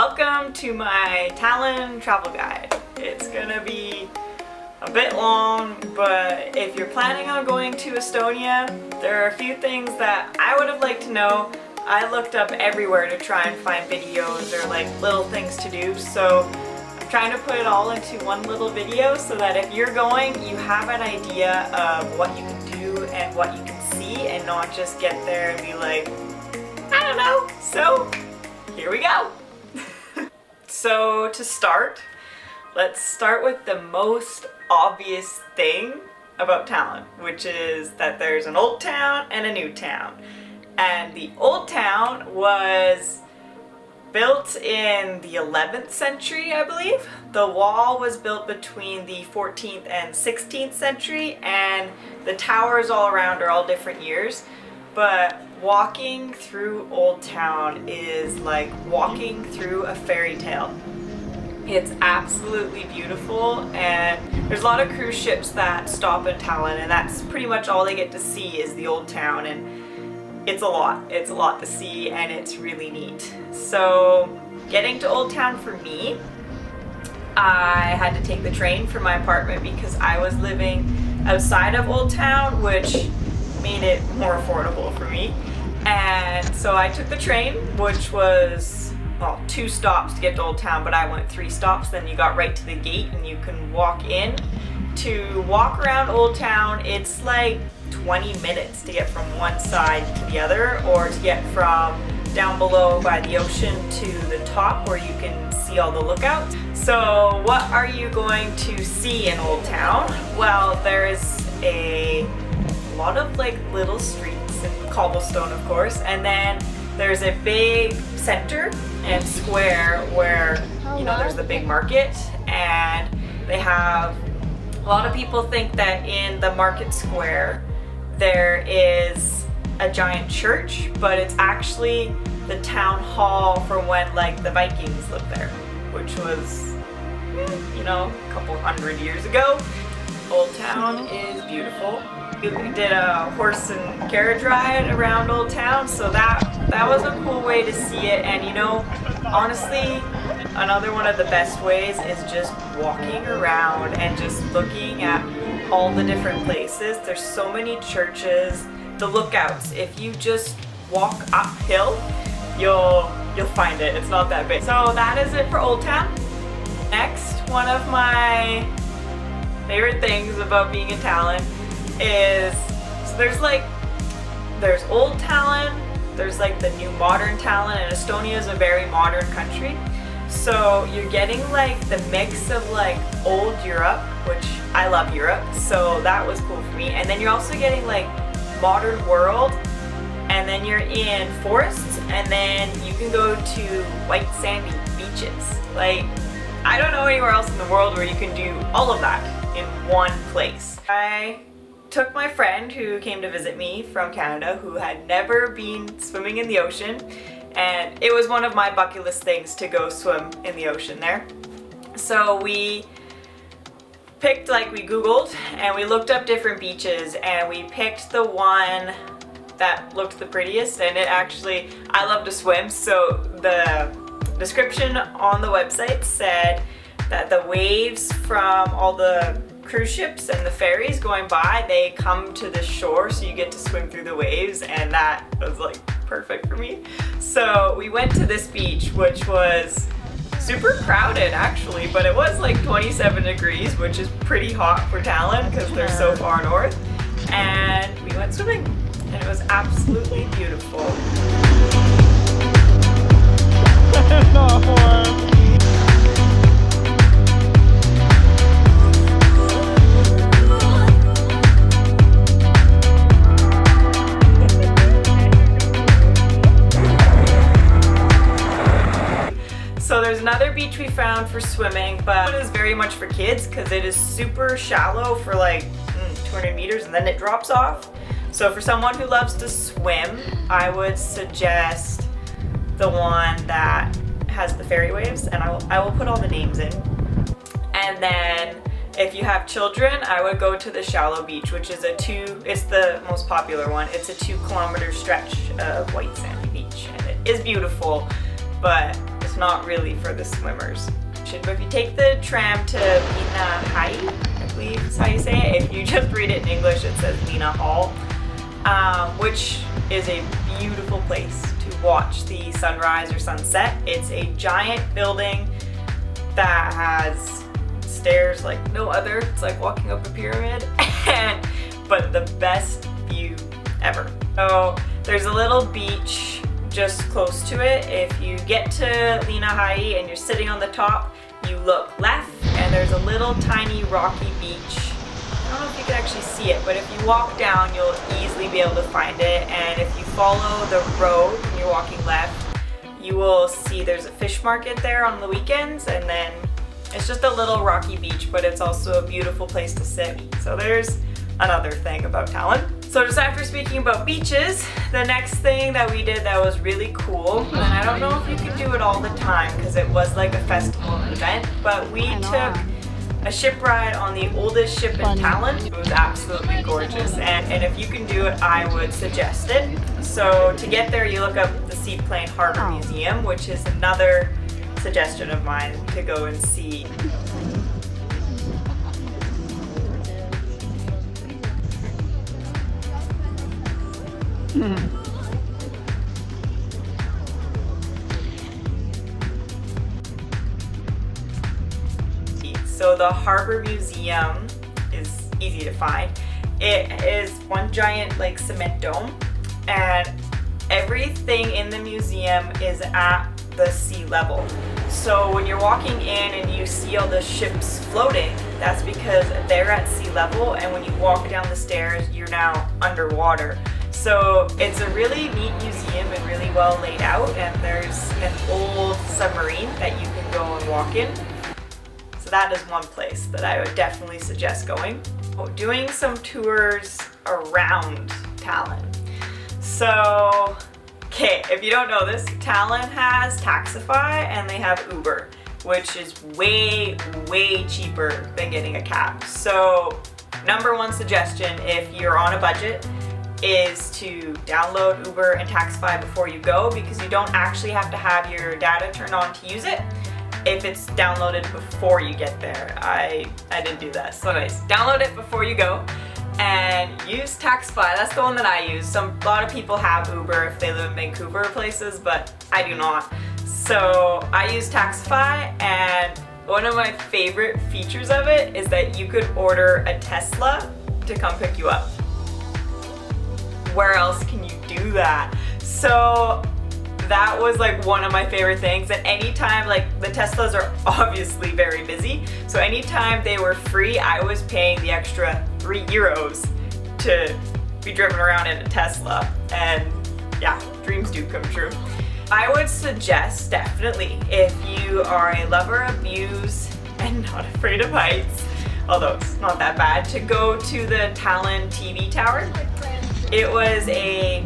Welcome to my Tallinn travel guide. It's gonna be a bit long, but if you're planning on going to Estonia, there are a few things that I would have liked to know. I looked up everywhere to try and find videos or like little things to do, so I'm trying to put it all into one little video so that if you're going, you have an idea of what you can do and what you can see and not just get there and be like, I don't know. So here we go. So to start, let's start with the most obvious thing about Tallinn, which is that there's an old town and a new town. And the old town was built in the 11th century, I believe. The wall was built between the 14th and 16th century, and the towers all around are all different years. But walking through Old Town is like walking through a fairy tale. It's absolutely beautiful, and there's a lot of cruise ships that stop in Tallinn, and that's pretty much all they get to see is the Old Town, and it's a lot to see, and it's really neat. So getting to Old Town for me, I had to take the train from my apartment because I was living outside of Old Town, which made it more affordable for me. And so I took the train, which was, well, 2 stops to get to Old Town, but I went 3 stops. Then you got right to the gate and you can walk in. To walk around Old Town, it's like 20 minutes to get from one side to the other, or to get from down below by the ocean to the top where you can see all the lookouts. So what are you going to see in Old Town? Well, there's a lot of like little streets and cobblestone, of course, and then there's a big center and square where, you know, there's the big market, and they have, a lot of people think that in the market square there is a giant church, but it's actually the town hall from when like the Vikings lived there, which was, you know, a couple hundred years ago. Old Town is beautiful. We did a horse and carriage ride around Old Town, so that was a cool way to see it. And you know, honestly, another one of the best ways is just walking around and just looking at all the different places. There's so many churches, the lookouts. If you just walk uphill, you'll find it. It's not that big. So that is it for Old Town. Next, one of my favorite things about being in Tallinn is, so there's Old Tallinn, there's like the new modern Tallinn, and Estonia is a very modern country. So you're getting like the mix of like old Europe, which I love Europe, so that was cool for me. And then you're also getting like modern world, and then you're in forests, and then you can go to white sandy beaches. Like, I don't know anywhere else in the world where you can do all of that in one place. I took my friend who came to visit me from Canada, who had never been swimming in the ocean, and it was one of my bucket list things to go swim in the ocean there. So we picked, like, we Googled and we looked up different beaches, and we picked the one that looked the prettiest. And it actually, I love to swim, so the description on the website said that the waves from all the cruise ships and the ferries going by, they come to the shore, so you get to swim through the waves, and that was like perfect for me. So we went to this beach, which was super crowded actually, but it was like 27 degrees, which is pretty hot for Tallinn because they're so far north. And we went swimming, and it was absolutely beautiful. So there's another beach we found for swimming, but it is very much for kids because it is super shallow for like 200 meters, and then it drops off. So for someone who loves to swim, I would suggest the one that has the ferry waves, and I will put all the names in. And then if you have children, I would go to the shallow beach, which is it's the most popular one. It's a 2-kilometer stretch of white sandy beach, and it is beautiful, but it's it's not really for the swimmers. But if you take the tram to Pinahai, I believe is how you say it. If you just read it in English, it says Lena Hall, which is a beautiful place to watch the sunrise or sunset. It's a giant building that has stairs like no other. It's like walking up a pyramid, but the best view ever. So there's a little beach just close to it. If you get to Pinahai and you're sitting on the top, you look left and there's a little tiny rocky beach. I don't know if you can actually see it, but if you walk down, you'll easily be able to find it. And if you follow the road and you're walking left, you will see there's a fish market there on the weekends, and then it's just a little rocky beach, but it's also a beautiful place to sit. So there's another thing about Tallinn. So just after speaking about beaches, the next thing that we did that was really cool, and I don't know if you could do it all the time because it was like a festival event, but we took a ship ride on the oldest ship in Tallinn. It was absolutely gorgeous, and if you can do it, I would suggest it. So to get there, you look up the Seaplane Harbor Museum, which is another suggestion of mine to go and see. So the Harbor Museum is easy to find. It is one giant like cement dome, and everything in the museum is at the sea level. So when you're walking in and you see all the ships floating, that's because they're at sea level, and when you walk down the stairs, you're now underwater. So it's a really neat museum and really well laid out, and there's an old submarine that you can go and walk in. So that is one place that I would definitely suggest going. Doing some tours around Tallinn. So, okay, if you don't know this, Tallinn has Taxify and they have Uber, which is way, way cheaper than getting a cab. So, number one suggestion if you're on a budget is to download Uber and Taxify before you go, because you don't actually have to have your data turned on to use it if it's downloaded before you get there. I didn't do that. So anyways, download it before you go and use Taxify. That's the one that I use. A lot of people have Uber if they live in Vancouver places, but I do not. So I use Taxify, and one of my favorite features of it is that you could order a Tesla to come pick you up. Where else can you do that? So that was like one of my favorite things. And anytime, like the Teslas are obviously very busy, so anytime they were free, I was paying the extra €3 to be driven around in a Tesla. And yeah, dreams do come true. I would suggest definitely, if you are a lover of views and not afraid of heights, although it's not that bad, to go to the Tallinn TV tower. It was I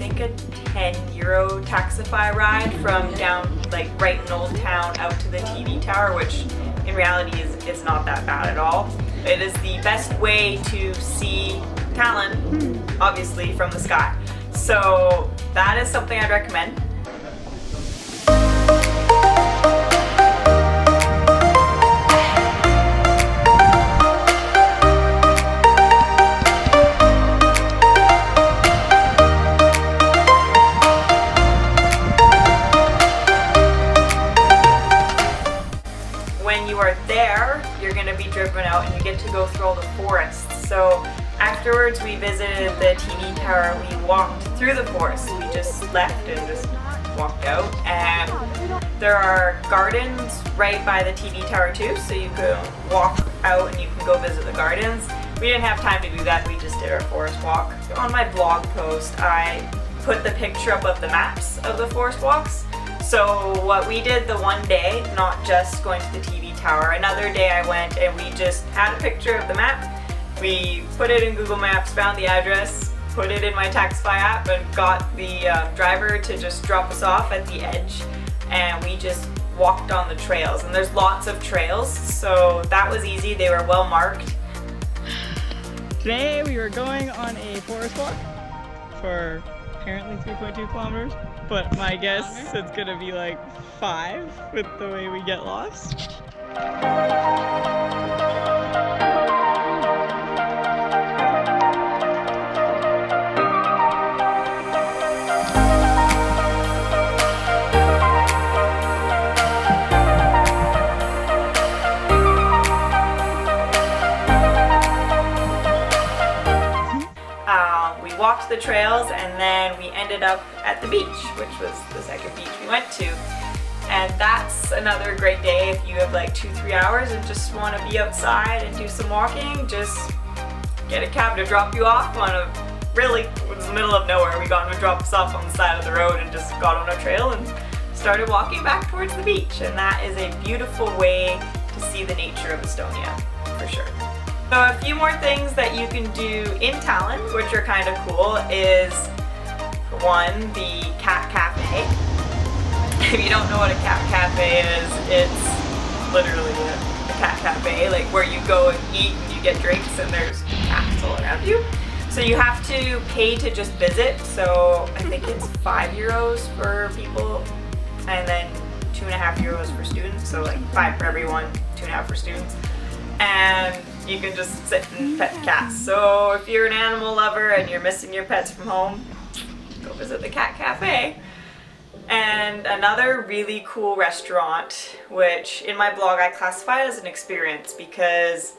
think a €10 Taxify ride from down, like right in Old Town out to the TV tower, which in reality is not that bad at all. It is the best way to see Tallinn, obviously, from the sky. So that is something I'd recommend. Driven out and you get to go through all the forests. So afterwards we visited the TV tower, we walked through the forest. We just left and just walked out, and there are gardens right by the TV tower too, so you can walk out and you can go visit the gardens. We didn't have time to do that, we just did our forest walk. On my blog post I put the picture up of the maps of the forest walks. So what we did the one day, not just going to the TV tower, another day I went and we just had a picture of the map. We put it in Google Maps, found the address, put it in my Taxify app, and got the driver to just drop us off at the edge, and we just walked on the trails. And there's lots of trails, so that was easy. They were well marked. Today we were going on a forest walk for apparently 3.2 kilometers. but my guess it's gonna be like 5 with the way we get lost. We walked the trails and then we ended up at the beach, which was the second beach we went to. And that's another great day if you have like 2-3 hours and just want to be outside and do some walking. Just get a cab to drop you off on a really, it was the middle of nowhere. We got him to drop us off on the side of the road and just got on a trail and started walking back towards the beach. And that is a beautiful way to see the nature of Estonia, for sure. So a few more things that you can do in Tallinn, which are kind of cool, is one, the cat cafe. If you don't know what a cat cafe is, it's literally a cat cafe, like where you go and eat and you get drinks and there's cats all around you. So you have to pay to just visit. So I think it's €5 for people and then €2.50 for students. So like 5 for everyone, 2.5 for students. And you can just sit and pet cats. So if you're an animal lover and you're missing your pets from home, go visit the cat cafe. And another really cool restaurant, which in my blog I classify as an experience because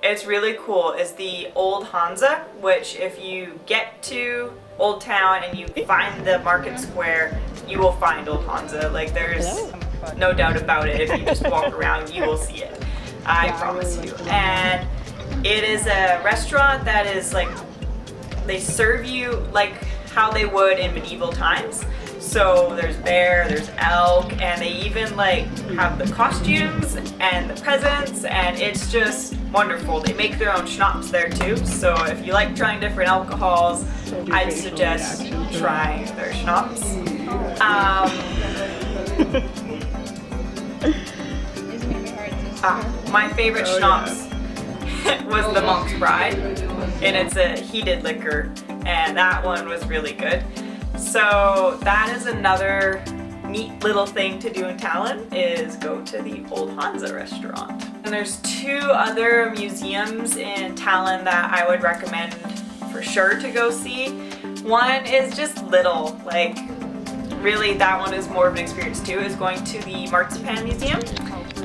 it's really cool, is the Old Hansa, which if you get to Old Town and you find the market square, you will find Old Hansa. Like there's no doubt about it. If you just walk around, you will see it. I promise you. And it is a restaurant that is like, they serve you like how they would in medieval times. So there's bear, there's elk, and they even like have the costumes and the presents, and it's just wonderful. They make their own schnapps there too. So if you like trying different alcohols, I'd suggest trying their schnapps. My favorite schnapps was the Monk's Bride, and it's a heated liquor, and that one was really good. So that is another neat little thing to do in Tallinn, is go to the Old Hansa restaurant. And there's 2 other museums in Tallinn that I would recommend for sure to go see. One is just little, like really that one is more of an experience too, is going to the Marzipan Museum.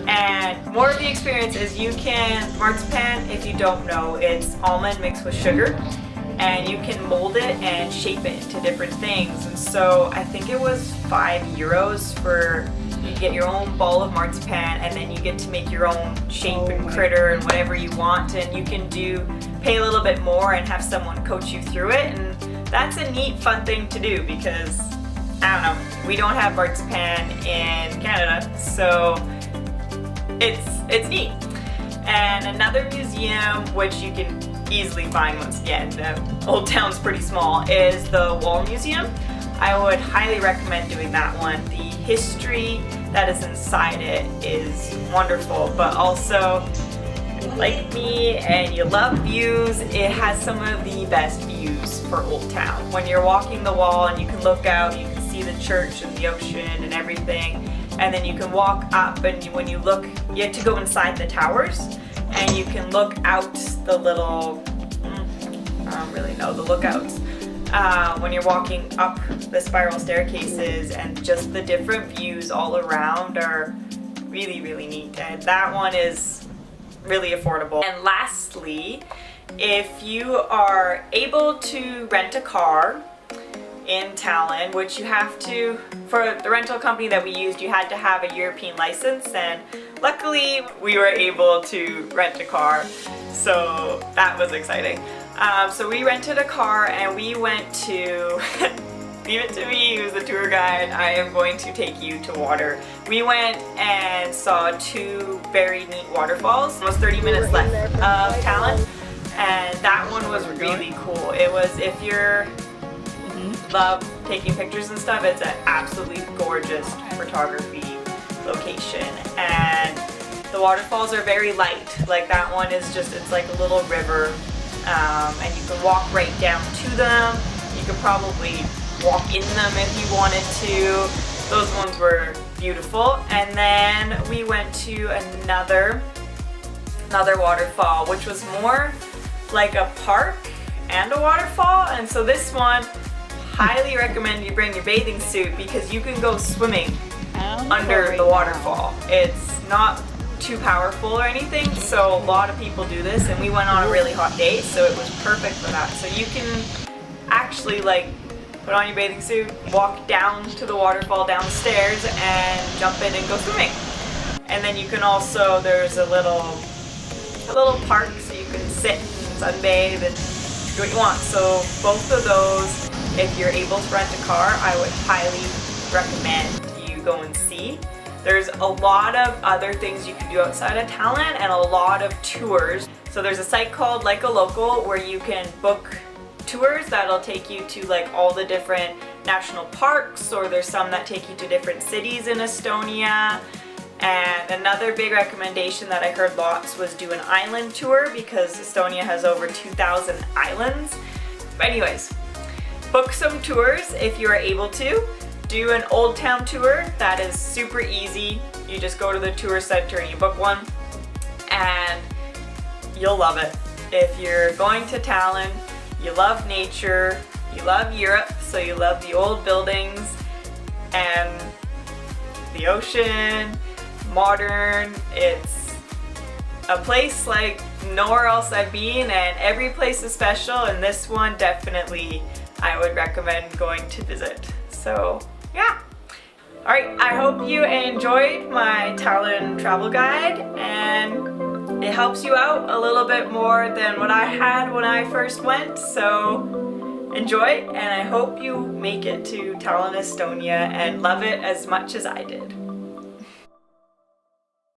And more of the experience is you can, marzipan, if you don't know, it's almond mixed with sugar, and you can mold it and shape it into different things. And so I think it was €5 for, you get your own ball of marzipan and then you get to make your own shape and critter and whatever you want, and you can pay a little bit more and have someone coach you through it. And that's a neat, fun thing to do because, I don't know, we don't have marzipan in Canada, so it's neat. And another museum, which you can easily find once again, Old Town's pretty small, is the Wall Museum. I would highly recommend doing that one. The history that is inside it is wonderful, but also, like me and you love views, it has some of the best views for Old Town. When you're walking the wall and you can look out, you can see the church and the ocean and everything, and then you can walk up, and when you look, you have to go inside the towers and you can look out the little, I don't really know, the lookouts, when you're walking up the spiral staircases, and just the different views all around are really, really neat. And that one is really affordable. And lastly, if you are able to rent a car in Tallinn, which you have to, for the rental company that we used, you had to have a European license, and luckily we were able to rent a car, so that was exciting. So we rented a car and we went to, leave it to me, who's the tour guide, I am going to take you to water. We went and saw 2 very neat waterfalls, almost 30 minutes left of Tallinn, and that one was really cool. It was, if you're love taking pictures and stuff, it's an absolutely gorgeous photography location, and the waterfalls are very light. Like that one is just, it's like a little river, and you can walk right down to them. You could probably walk in them if you wanted to. Those ones were beautiful. And then we went to another waterfall, which was more like a park and a waterfall. And so this one, highly recommend you bring your bathing suit because you can go swimming under the waterfall. It's not too powerful or anything, so a lot of people do this, and we went on a really hot day, so it was perfect for that. So you can actually like put on your bathing suit, walk down to the waterfall down the stairs, and jump in and go swimming. And then you can also, there's a little park, so you can sit and sunbathe and do what you want. So both of those, if you're able to rent a car, I would highly recommend you go and see. There's a lot of other things you can do outside of Tallinn and a lot of tours. So there's a site called Like a Local where you can book tours that'll take you to like all the different national parks, or there's some that take you to different cities in Estonia. And another big recommendation that I heard lots was do an island tour because Estonia has over 2,000 islands. But anyways, book some tours if you are able to. Do an Old Town tour. That is super easy. You just go to the tour center and you book one and you'll love it. If you're going to Tallinn, you love nature, you love Europe, so you love the old buildings and the ocean, modern. It's a place like nowhere else I've been, and every place is special, and this one definitely I would recommend going to visit. So yeah. Alright, I hope you enjoyed my Tallinn travel guide and it helps you out a little bit more than what I had when I first went. So enjoy, and I hope you make it to Tallinn, Estonia and love it as much as I did.